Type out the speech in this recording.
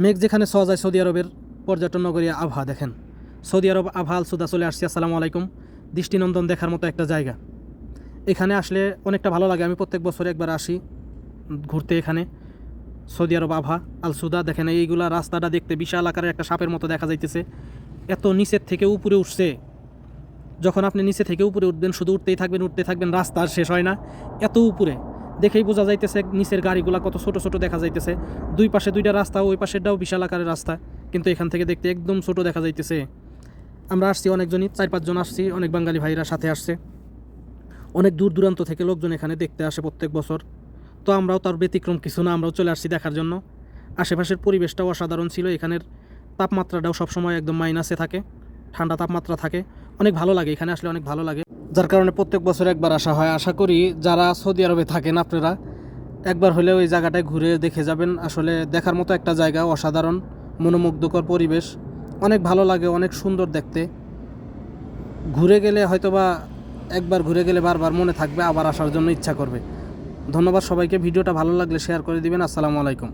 মেঘ যেখানে ছোঁয়া যায় সৌদি আরবের পর্যটন নগরী আভা দেখেন। সৌদি আরব আভা আল সুদা চলে আসছি। আসসালামু আলাইকুম। দৃষ্টিনন্দন দেখার মতো একটা জায়গা। এখানে আসলে অনেকটা ভালো লাগে। আমি প্রত্যেক বছর একবার আসি ঘুরতে এখানে। সৌদি আরব আভা আল সুদা দেখেন, এইগুলা রাস্তাটা দেখতে বিশাল আকারের একটা সাপের মতো দেখা যাইতেছে। এত নিচের থেকে উপরে উঠছে। যখন আপনি নিচে থেকে উপরে উঠবেন শুধু উঠতেই থাকবেন, রাস্তা আর শেষ হয় না, এত উপরে। দেখেই বোঝা যাইতেছে নিচের গাড়িগুলো কত ছোট ছোট দেখা যাইতেছে। দুই পাশে দুইটা রাস্তা, ওই পাশেরটাও বিশাল আকারের রাস্তা, কিন্তু এখান থেকে দেখতে একদম ছোট দেখা যাইতেছে। আমরা আসছি অনেকজনই, 4-5 জন আসছি, অনেক বাঙালি ভাইরা সাথে আসছে। অনেক দূর দূরান্ত থেকে লোকজন এখানে দেখতে আসে প্রত্যেক বছর। তো আমরাও তার ব্যতিক্রম কিছু না, আমরাও চলে আসছি দেখার জন্য। আশেপাশের পরিবেশটাও অসাধারণ ছিল। এখানের তাপমাত্রাটাও সবসময় একদম মাইনাসে থাকে, ঠান্ডা তাপমাত্রা থাকে। অনেক ভালো লাগে এখানে আসলে, অনেক ভালো লাগে, যার কারণে প্রত্যেক বছর একবার আসা হয়। আশা করি যারা সৌদি আরবে থাকেন আপনারা একবার হলে ওই জায়গাটায় ঘুরে দেখে যাবেন। আসলে দেখার মতো একটা জায়গা, অসাধারণ মনোমুগ্ধকর পরিবেশ, অনেক ভালো লাগে, অনেক সুন্দর দেখতে। ঘুরে গেলে হয়তোবা একবার ঘুরে গেলে বারবার মনে থাকবে, আবার আসার জন্য ইচ্ছা করবে। ধন্যবাদ সবাইকে। ভিডিওটা ভালো লাগলে শেয়ার করে দিবেন। আসসালামু আলাইকুম।